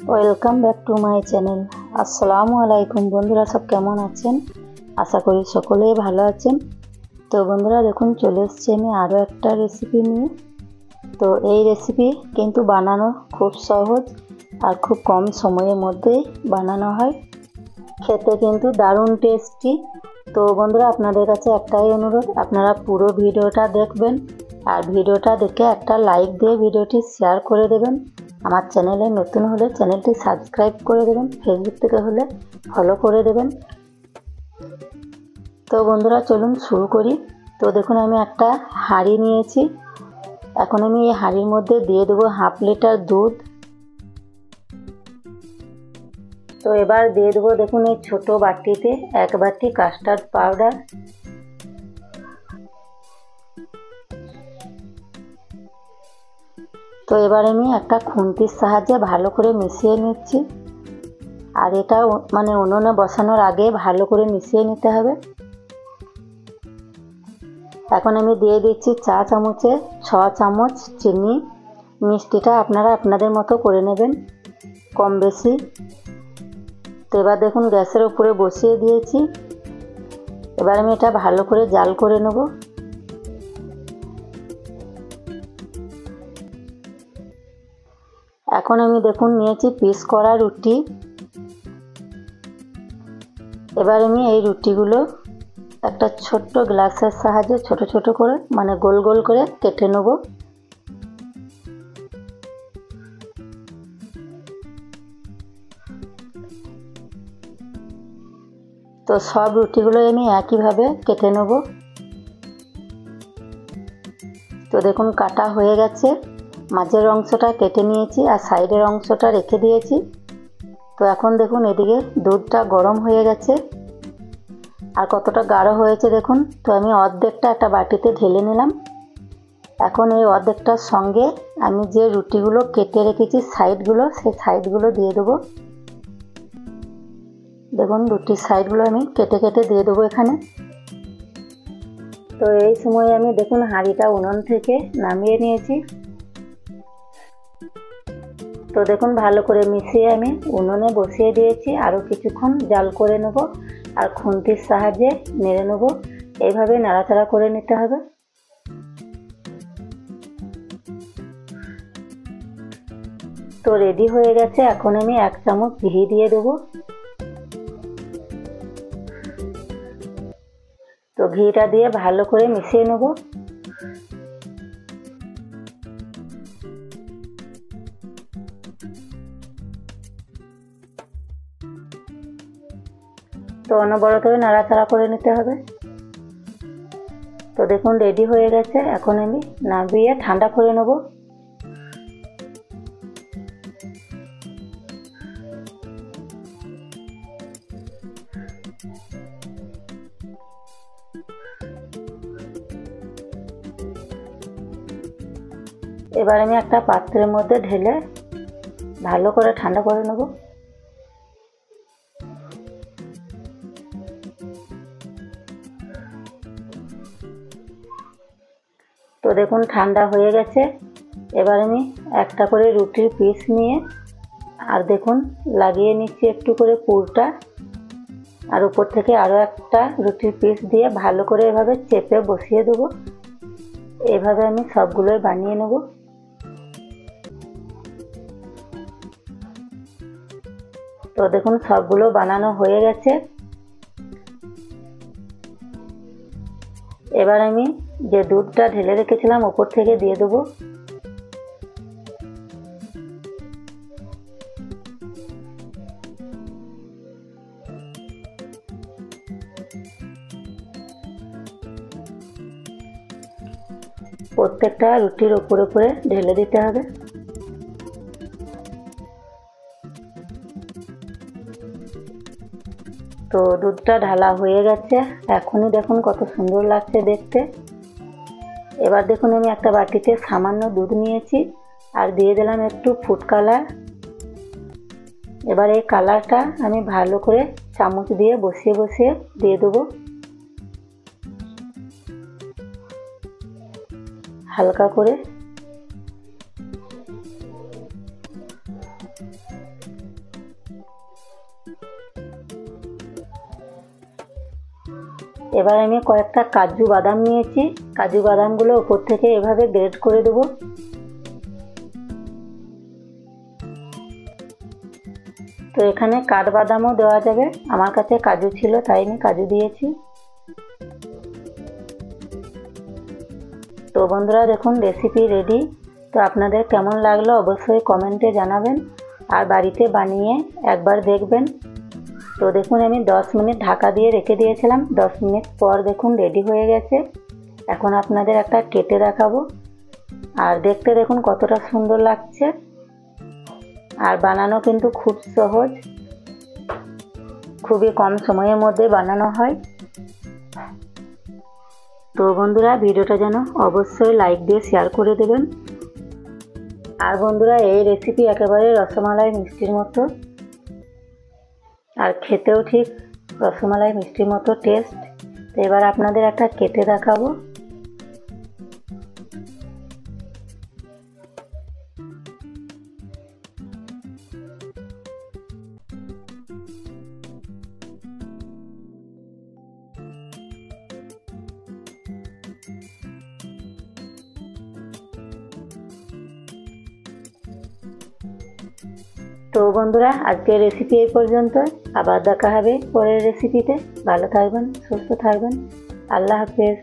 Welcome back to my channel. আসসালামু আলাইকুম বন্ধুরা, সব কেমন আছেন? আশা করি সকলেই ভালো আছেন। তো বন্ধুরা দেখুন, চলে এসেছি আমি আরও একটা রেসিপি নিয়ে। তো এই রেসিপি কিন্তু বানানো খুব সহজ আর খুব কম সময়ের মধ্যেই বানানো হয়, খেতে কিন্তু দারুণ টেস্টি। তো বন্ধুরা আপনাদের কাছে একটাই অনুরোধ, আপনারা পুরো ভিডিওটা দেখবেন আর ভিডিওটা দেখে একটা লাইক দিয়ে ভিডিওটি শেয়ার করে দেবেন। আমার চ্যানেলে নতুন হলে চ্যানেলটি সাবস্ক্রাইব করে দেবেন, ফেসবুক থেকে হলে ফলো করে দেবেন। তো বন্ধুরা চলুন শুরু করি। তো দেখুন আমি একটা হাঁড়ি নিয়েছি, এখন আমি এই হাঁড়ির মধ্যে দিয়ে দেবো 1/2 লিটার দুধ। তো এবার দিয়ে দেবো দেখুন এই ছোট বাটিতে 1 বাটি কাস্টার্ড পাউডার। তো এবার আমি একটা খুন্তির সাহায্যে ভালো করে মিশিয়ে নিচ্ছি, আর এটা মানে উনুনে বসানোর আগে ভালো করে মিশিয়ে নিতে হবে। এখন আমি দিয়ে দিচ্ছি চা চামচে 6 চামচ চিনি। মিষ্টিটা আপনারা আপনাদের মতো করে নেবেন, কম বেশি। তো এবার দেখুন গ্যাসের উপরে বসিয়ে দিয়েছি, এবার আমি এটা ভালো করে জাল করে নেব। এখন আমি দেখুন নিয়েছি পিস করা রুটি। এবার আমি এই রুটিগুলো একটা ছোট্ট গ্লাসের সাহায্যে ছোট ছোট করে মানে গোল গোল করে কেটে নেব। তো সব রুটিগুলো আমি একইভাবে কেটে নেব। তো দেখুন কাটা হয়ে গেছে, মাঝের অংশটা কেটে নিয়েছি আর সাইডের অংশটা রেখে দিয়েছি। তো এখন দেখুন এদিকে দুধটা গরম হয়ে গেছে আর কতটা গাঢ় হয়েছে দেখুন। তো আমি অর্ধেকটা একটা বাটিতে ঢেলে নিলাম। এখন এই অর্ধেকটার সঙ্গে আমি যে রুটিগুলো কেটে রেখেছি সাইডগুলো, সেই সাইডগুলো দিয়ে দেবো। দেখুন রুটির সাইডগুলো আমি কেটে কেটে দিয়ে দেবো এখানে। তো এই সময় আমি দেখুন হাঁড়িটা উনুন থেকে নামিয়ে নিয়েছি। তো দেখুন ভালো করে মিশিয়ে আমি উনুনে বসিয়ে দিয়েছি, আরও কিছুক্ষণ জাল করে নেব আর খুন্তির সাহায্যে নেড়ে নেব। এইভাবে নাড়াচাড়া করে নিতে হবে। তো রেডি হয়ে গেছে, এখন আমি 1 চামচ ঘি দিয়ে দেবো। তো ঘিটা দিয়ে ভালো করে মিশিয়ে নেব। তো অনবরত নাড়াচাড়া করে নিতে হবে। তো দেখুন রেডি হয়ে গেছে, এখন আমি নামিয়ে ঠান্ডা করে নেব। এবার আমি একটা পাত্রের মধ্যে ঢেলে ভালো করে ঠান্ডা করে নেব। তো দেখুন ঠান্ডা হয়ে গেছে, এবার আমি একটা করে রুটির পিস নিয়ে আর দেখুন লাগিয়ে নিচ্ছি একটু করে পুরটা, আর উপর থেকে আরও একটা রুটির পিস দিয়ে ভালো করে এভাবে চেপে বসিয়ে দেবো। এভাবে আমি সবগুলোই বানিয়ে নেব। তো দেখুন সবগুলো বানানো হয়ে গেছে। এবার আমি যে দুধটা ঢেলে রেখেছিলাম উপর থেকে দিয়ে দেবো। প্রত্যেকটা রুটির উপরে উপরে ঢেলে দিতে হবে। তো দুধটা ঢালা হয়ে গেছে, এখনই দেখুন কত সুন্দর লাগছে দেখতে। এবার দেখুন আমি একটা বাটিতে সামান্য দুধ নিয়েছি আর দিয়ে দিলাম একটু ফুড কালার। এবার এই কালারটা আমি ভালো করে চামচ দিয়ে বসিয়ে বসিয়ে দিয়ে দেবো, হালকা করে। এবার আমি কয়েকটা কাজু বাদাম নিয়েছি, কাজু বাদামগুলো উপর থেকে এভাবে গ্রেট করে দেবো। তো এখানে কাঠবাদামও দেওয়া যাবে, আমার কাছে কাজু ছিল তাই আমি কাজু দিয়েছি। তো বন্ধুরা দেখুন রেসিপি রেডি। তো আপনাদের কেমন লাগলো অবশ্যই কমেন্টে জানাবেন, আর বাড়িতে বানিয়ে একবার দেখবেন। তো দেখুন আমি 10 মিনিট ঢাকা দিয়ে রেখে দিয়েছিলাম, 10 মিনিট পর দেখুন রেডি হয়ে গেছে। এখন আপনাদের একটা কেটে দেখাবো, আর দেখতে দেখুন কতটা সুন্দর লাগছে, আর বানানো কিন্তু খুব সহজ, খুবই কম সময়ের মধ্যে বানানো হয়। তো বন্ধুরা ভিডিওটা যেন অবশ্যই লাইক দিয়ে শেয়ার করে দেবেন। আর বন্ধুরা এই রেসিপি একেবারে রসমালাই মিষ্টির মতো, আর খেতেও ঠিক রসমালাই মিষ্টির মতো টেস্ট। তো এবার আপনাদের একটা কেটে দেখাবো। তো বন্ধুরা আজকের রেসিপি এই পর্যন্ত, আবার দেখা হবে পরের রেসিপিতে। ভালো থাকবেন, সুস্থ থাকবেন, আল্লাহ হাফেজ।